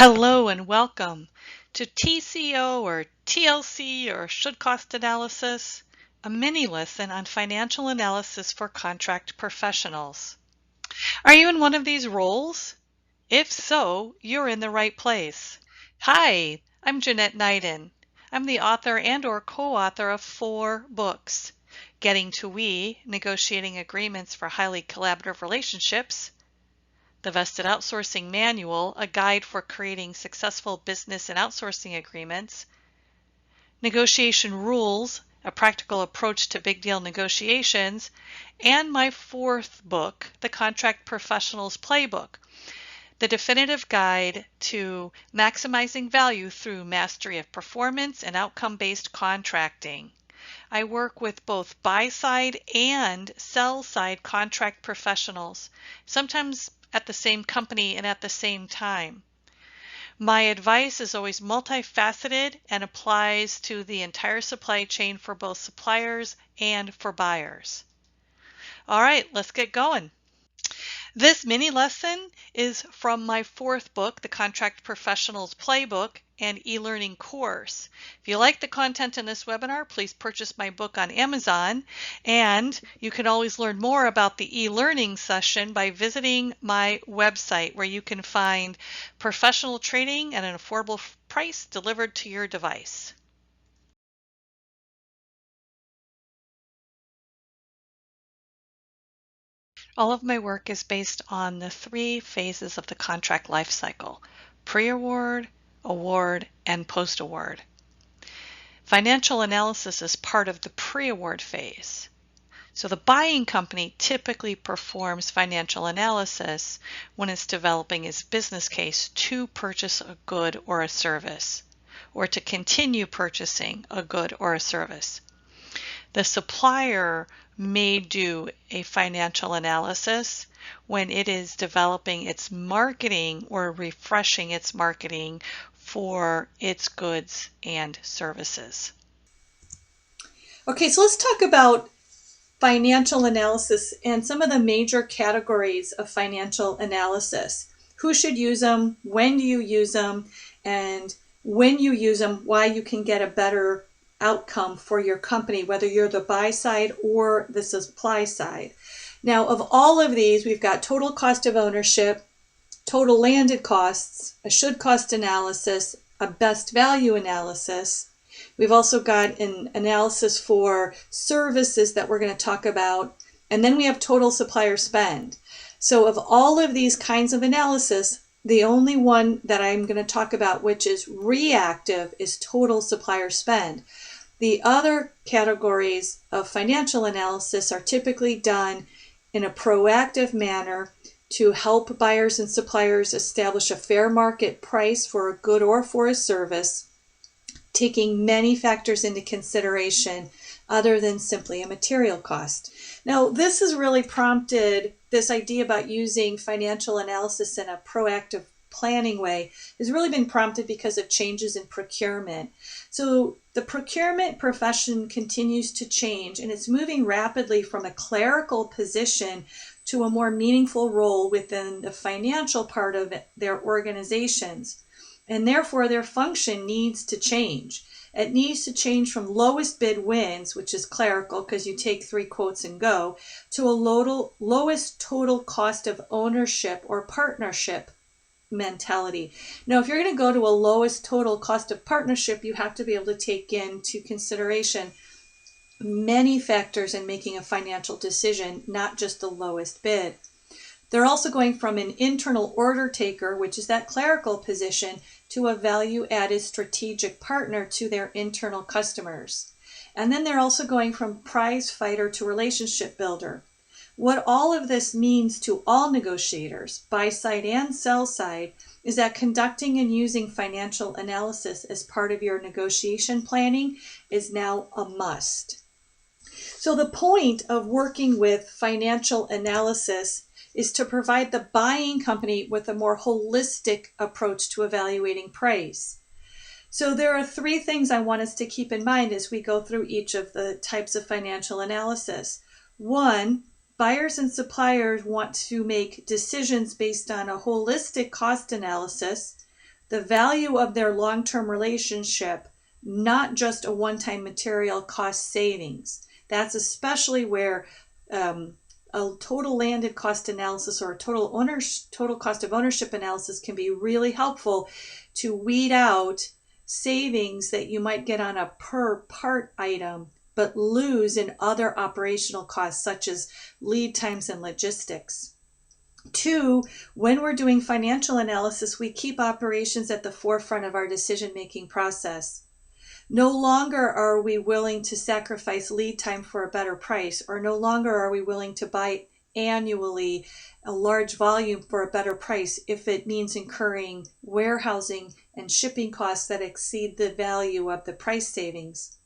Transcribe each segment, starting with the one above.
Hello and welcome to TCO or TLC or should cost analysis, a mini lesson on financial analysis for contract professionals. Are you in one of these roles? If so, you're in the right place. Hi, I'm Jeanette Knighton. I'm the author and or co-author of 4 books: Getting to We, Negotiating Agreements for Highly Collaborative Relationships, The Vested Outsourcing Manual, a guide for creating successful business and outsourcing agreements, Negotiation Rules, a practical approach to big deal negotiations, and my 4th book, The Contract Professional's Playbook, the definitive guide to maximizing value through mastery of performance and outcome-based contracting. I work with both buy-side and sell-side contract professionals, sometimes at the same company and at the same time. My advice is always multifaceted and applies to the entire supply chain for both suppliers and for buyers. All right, let's get going. This mini lesson is from my 4th book, The Contract Professional's Playbook, and e-learning course. If you like the content in this webinar, please purchase my book on Amazon, and you can always learn more about the e-learning session by visiting my website, where you can find professional training at an affordable price delivered to your device. All of my work is based on the 3 phases of the contract life cycle: pre-award, award, and post-award. Financial analysis is part of the pre-award phase. So the buying company typically performs financial analysis when it's developing its business case to purchase a good or a service, or to continue purchasing a good or a service. The supplier may do a financial analysis when it is developing its marketing or refreshing its marketing for its goods and services. Okay, so let's talk about financial analysis and some of the major categories of financial analysis. Who should use them? When do you use them? And when you use them, why you can get a better outcome for your company, whether you're the buy side or the supply side. Now, of all of these, we've got total cost of ownership, total landed costs, a should cost analysis, a best value analysis. We've also got an analysis for services that we're going to talk about, and then we have total supplier spend. So of all of these kinds of analysis, the only one that I'm going to talk about, which is reactive, is total supplier spend. The other categories of financial analysis are typically done in a proactive manner to help buyers and suppliers establish a fair market price for a good or for a service, taking many factors into consideration other than simply a material cost. Now, this has really prompted this idea about using financial analysis in a proactive planning way has really been prompted because of changes in procurement. So the procurement profession continues to change, and it's moving rapidly from a clerical position to a more meaningful role within the financial part of their organizations. And therefore, their function needs to change. It needs to change from lowest bid wins, which is clerical because you take 3 quotes and go, to a lowest total cost of ownership or partnership mentality. Now, if you're going to go to a lowest total cost of partnership, you have to be able to take into consideration many factors in making a financial decision, not just the lowest bid. They're also going from an internal order taker, which is that clerical position, to a value-added strategic partner to their internal customers. And then they're also going from prize fighter to relationship builder. What all of this means to all negotiators, buy side and sell side, is that conducting and using financial analysis as part of your negotiation planning is now a must. So the point of working with financial analysis is to provide the buying company with a more holistic approach to evaluating price. So there are 3 things I want us to keep in mind as we go through each of the types of financial analysis. 1, buyers and suppliers want to make decisions based on a holistic cost analysis the value of their long-term relationship, not just a one-time material cost savings. That's especially where a total landed cost analysis or a total cost of ownership analysis can be really helpful to weed out savings that you might get on a per part item but lose in other operational costs such as lead times and logistics. 2, when we're doing financial analysis, we keep operations at the forefront of our decision-making process. No longer are we willing to sacrifice lead time for a better price, or no longer are we willing to buy annually a large volume for a better price if it means incurring warehousing and shipping costs that exceed the value of the price savings.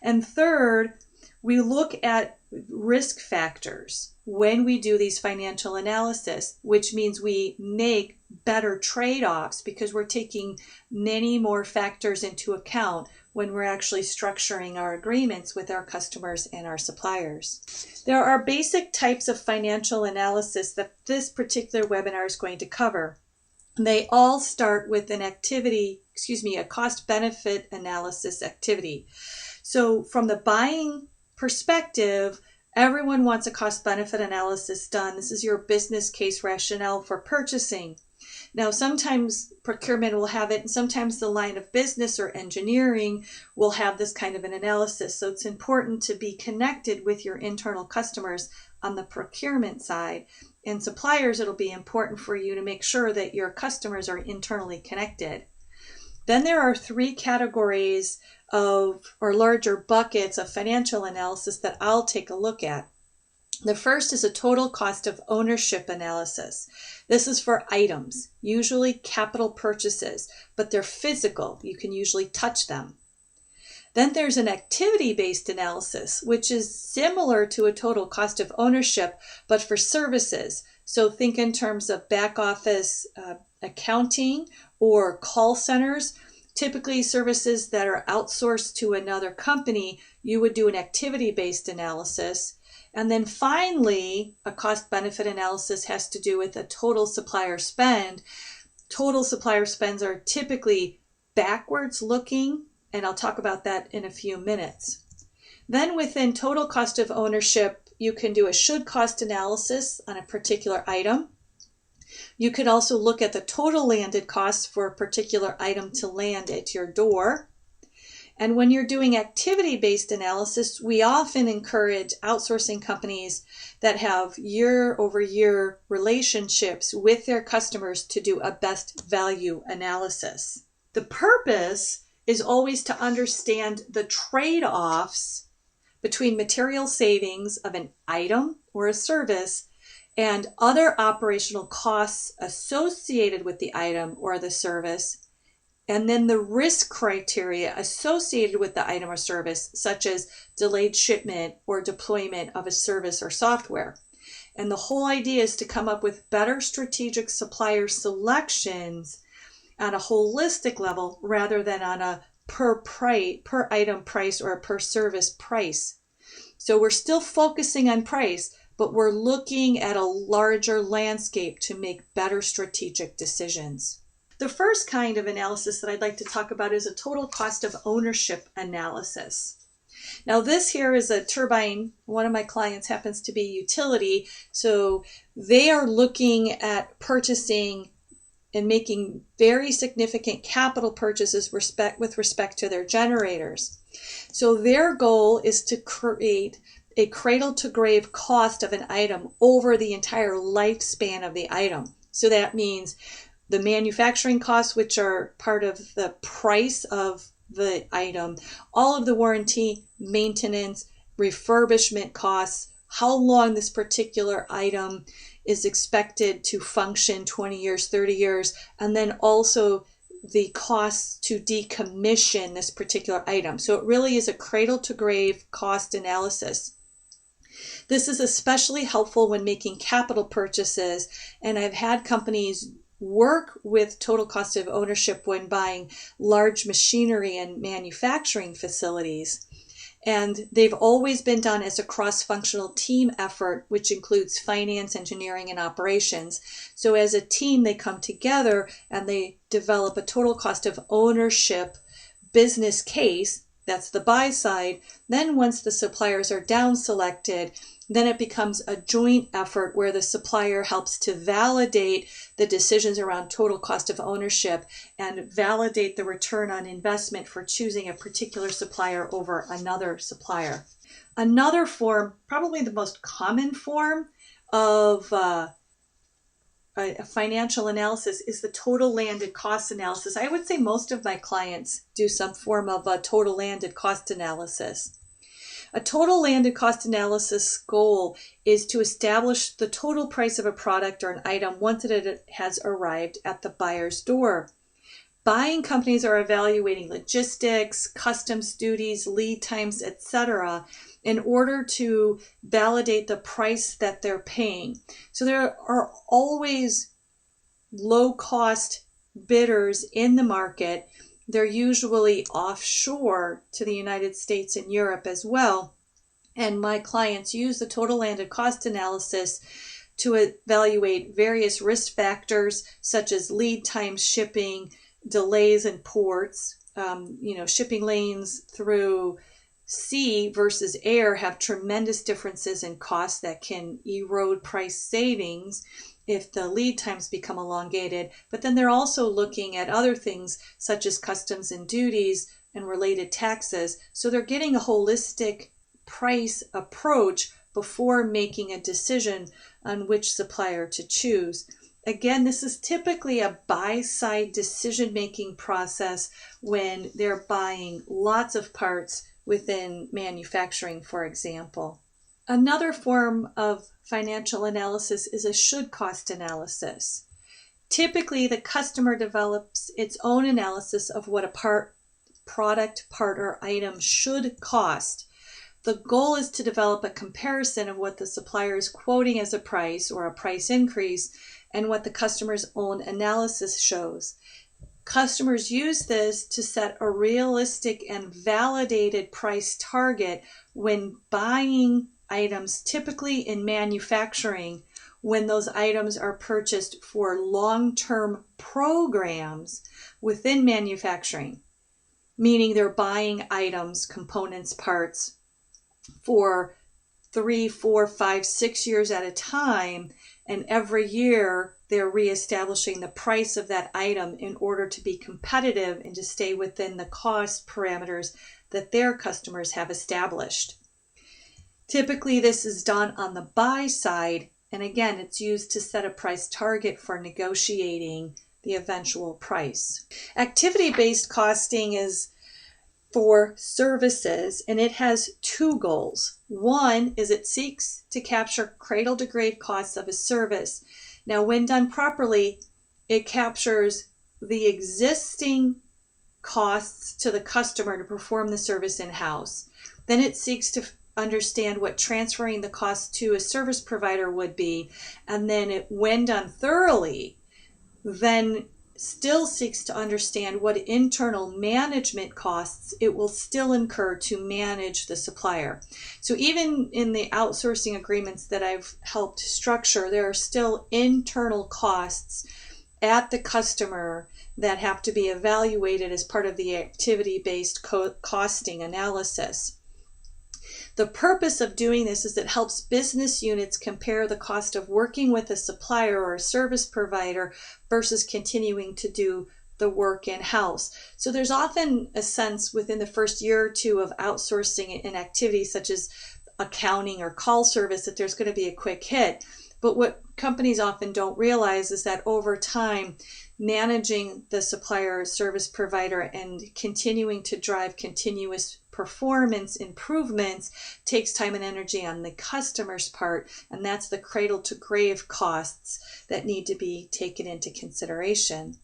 And third, we look at risk factors when we do these financial analysis, which means we make better trade-offs because we're taking many more factors into account when we're actually structuring our agreements with our customers and our suppliers. There are basic types of financial analysis that this particular webinar is going to cover. They all start with a cost-benefit analysis activity. So from the buying perspective, everyone wants a cost-benefit analysis done. This is your business case rationale for purchasing. Now, sometimes procurement will have it, and sometimes the line of business or engineering will have this kind of an analysis. So it's important to be connected with your internal customers on the procurement side. And suppliers, it'll be important for you to make sure that your customers are internally connected. Then there are 3 categories or larger buckets of financial analysis that I'll take a look at. The first is a total cost of ownership analysis. This is for items, usually capital purchases, but they're physical. You can usually touch them. Then there's an activity-based analysis, which is similar to a total cost of ownership, but for services. So think in terms of back office accounting or call centers. Typically services that are outsourced to another company, you would do an activity-based analysis. And then finally, a cost-benefit analysis has to do with a total supplier spend. Total supplier spends are typically backwards looking, and I'll talk about that in a few minutes. Then within total cost of ownership, you can do a should cost analysis on a particular item. You could also look at the total landed costs for a particular item to land at your door. And when you're doing activity-based analysis, we often encourage outsourcing companies that have year-over-year relationships with their customers to do a best value analysis. The purpose is always to understand the trade-offs between material savings of an item or a service and other operational costs associated with the item or the service, and then the risk criteria associated with the item or service, such as delayed shipment or deployment of a service or software. And the whole idea is to come up with better strategic supplier selections on a holistic level rather than on a per item price or a per service price. So we're still focusing on price, but we're looking at a larger landscape to make better strategic decisions. The first kind of analysis that I'd like to talk about is a total cost of ownership analysis. Now this here is a turbine. One of my clients happens to be utility, so they are looking at purchasing and making very significant capital purchases with respect to their generators. So their goal is to create a cradle-to-grave cost of an item over the entire lifespan of the item. So that means the manufacturing costs, which are part of the price of the item, all of the warranty, maintenance, refurbishment costs, how long this particular item is expected to function, 20 years, 30 years, and then also the costs to decommission this particular item. So it really is a cradle-to-grave cost analysis. This is especially helpful when making capital purchases, and I've had companies work with total cost of ownership when buying large machinery and manufacturing facilities. And they've always been done as a cross-functional team effort, which includes finance, engineering, and operations. So as a team, they come together and they develop a total cost of ownership business case. That's the buy side. Then once the suppliers are down selected, then it becomes a joint effort where the supplier helps to validate the decisions around total cost of ownership and validate the return on investment for choosing a particular supplier over another supplier. Another form, probably the most common form of a financial analysis, is the total landed cost analysis. I would say most of my clients do some form of a total landed cost analysis. A total landed cost analysis goal is to establish the total price of a product or an item once it has arrived at the buyer's door. Buying companies are evaluating logistics, customs duties, lead times, etc., in order to validate the price that they're paying. So there are always low-cost bidders in the market. They're usually offshore to the United States and Europe as well. And my clients use the total landed cost analysis to evaluate various risk factors such as lead time, shipping, delays in ports. Shipping lanes through sea versus air have tremendous differences in costs that can erode price savings if the lead times become elongated. But then they're also looking at other things such as customs and duties and related taxes. So they're getting a holistic price approach before making a decision on which supplier to choose. Again, this is typically a buy-side decision-making process when they're buying lots of parts within manufacturing, for example. Another form of financial analysis is a should-cost analysis. Typically, the customer develops its own analysis of what a product, part, or item should cost. The goal is to develop a comparison of what the supplier is quoting as a price or a price increase and what the customer's own analysis shows. Customers use this to set a realistic and validated price target when buying items, typically in manufacturing, when those items are purchased for long-term programs within manufacturing, meaning they're buying items, components, parts for 3, 4, 5, 6 years at a time, and every year they're reestablishing the price of that item in order to be competitive and to stay within the cost parameters that their customers have established. Typically, this is done on the buy side, and again, it's used to set a price target for negotiating the eventual price. Activity-based costing is for services, and it has two goals. One is it seeks to capture cradle-to-grave costs of a service. Now, when done properly, it captures the existing costs to the customer to perform the service in-house. Then it seeks to understand what transferring the cost to a service provider would be, and then when done thoroughly, then still seeks to understand what internal management costs it will still incur to manage the supplier. So even in the outsourcing agreements that I've helped structure, there are still internal costs at the customer that have to be evaluated as part of the activity-based costing analysis. The purpose of doing this is it helps business units compare the cost of working with a supplier or a service provider versus continuing to do the work in-house. So there's often a sense within the first year or two of outsourcing an activity such as accounting or call service that there's going to be a quick hit. But what companies often don't realize is that over time, managing the supplier or service provider and continuing to drive continuous performance improvements takes time and energy on the customer's part, and that's the cradle to grave costs that need to be taken into consideration.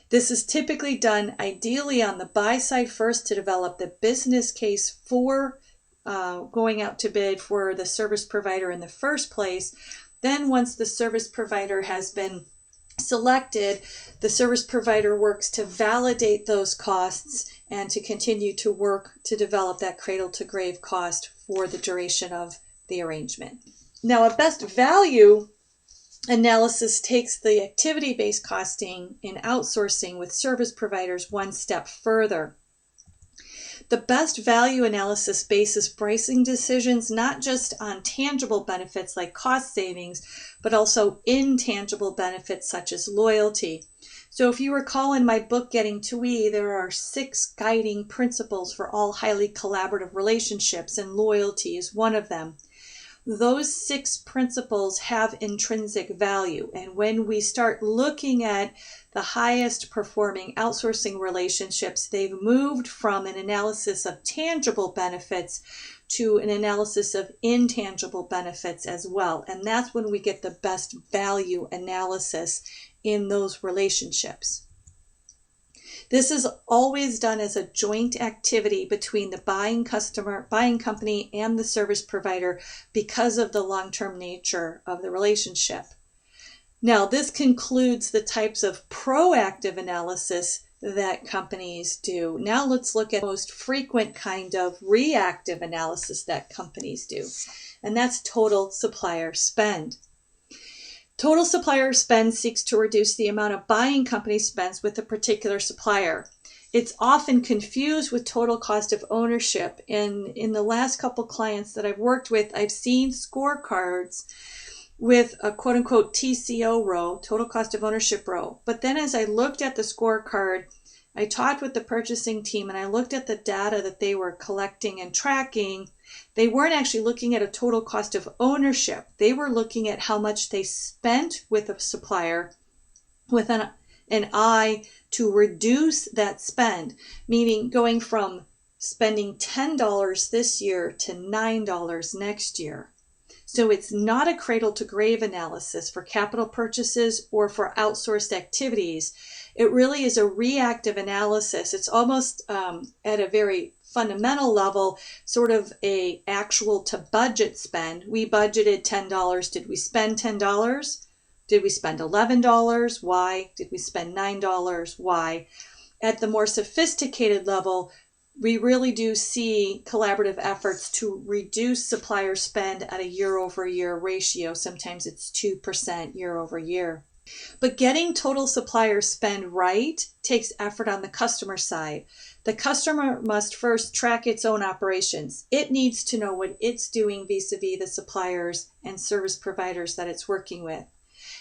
This is typically done ideally on the buy side first to develop the business case for going out to bid for the service provider in the first place. Then once the service provider has been selected, the service provider works to validate those costs and to continue to work to develop that cradle to grave cost for the duration of the arrangement. Now, a best value analysis takes the activity-based costing in outsourcing with service providers one step further. The best value analysis bases pricing decisions not just on tangible benefits like cost savings, but also intangible benefits such as loyalty. So if you recall in my book, Getting to We, there are 6 guiding principles for all highly collaborative relationships, and loyalty is one of them. Those 6 principles have intrinsic value, and when we start looking at the highest performing outsourcing relationships, they've moved from an analysis of tangible benefits to an analysis of intangible benefits as well. And that's when we get the best value analysis in those relationships. This is always done as a joint activity between the buying company and the service provider because of the long-term nature of the relationship. Now, this concludes the types of proactive analysis that companies do. Now let's look at the most frequent kind of reactive analysis that companies do, and that's total supplier spend. Total supplier spend seeks to reduce the amount a buying company spends with a particular supplier. It's often confused with total cost of ownership. And in the last couple clients that I've worked with, I've seen scorecards with a quote-unquote TCO row, total cost of ownership row. But then as I looked at the scorecard, I talked with the purchasing team and I looked at the data that they were collecting and tracking. They weren't actually looking at a total cost of ownership. They were looking at how much they spent with a supplier with an eye to reduce that spend, meaning going from spending $10 this year to $9 next year. So it's not a cradle to grave analysis for capital purchases or for outsourced activities. It really is a reactive analysis. It's almost at a very fundamental level, sort of a actual to budget spend. We budgeted $10. Did we spend $10? Did we spend $11? Why? Did we spend $9? Why? At the more sophisticated level, we really do see collaborative efforts to reduce supplier spend at a year-over-year ratio. Sometimes it's 2% year-over-year. But getting total supplier spend right takes effort on the customer side. The customer must first track its own operations. It needs to know what it's doing vis-a-vis the suppliers and service providers that it's working with.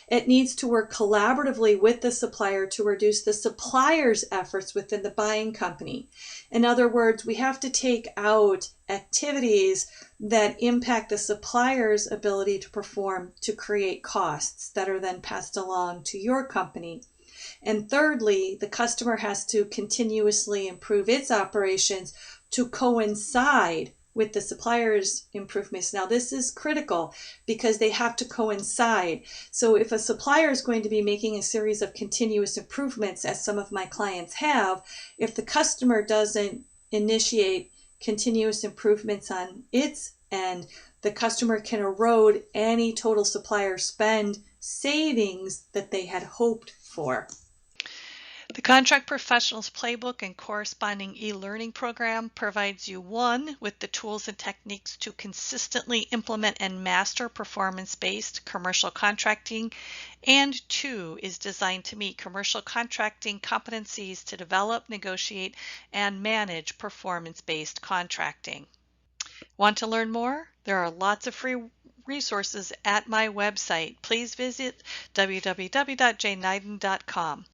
It needs to work collaboratively with the supplier to reduce the supplier's efforts within the buying company. In other words, we have to take out activities that impact the supplier's ability to perform to create costs that are then passed along to your company. And thirdly, the customer has to continuously improve its operations to coincide with the supplier's improvements. Now, this is critical because they have to coincide. So if a supplier is going to be making a series of continuous improvements, as some of my clients have, if the customer doesn't initiate continuous improvements on its end, the customer can erode any total supplier spend savings that they had hoped for. The Contract Professionals Playbook and corresponding e-learning program provides you, 1, with the tools and techniques to consistently implement and master performance-based commercial contracting, and 2, is designed to meet commercial contracting competencies to develop, negotiate, and manage performance-based contracting. Want to learn more? There are lots of free resources at my website. Please visit www.jneiden.com.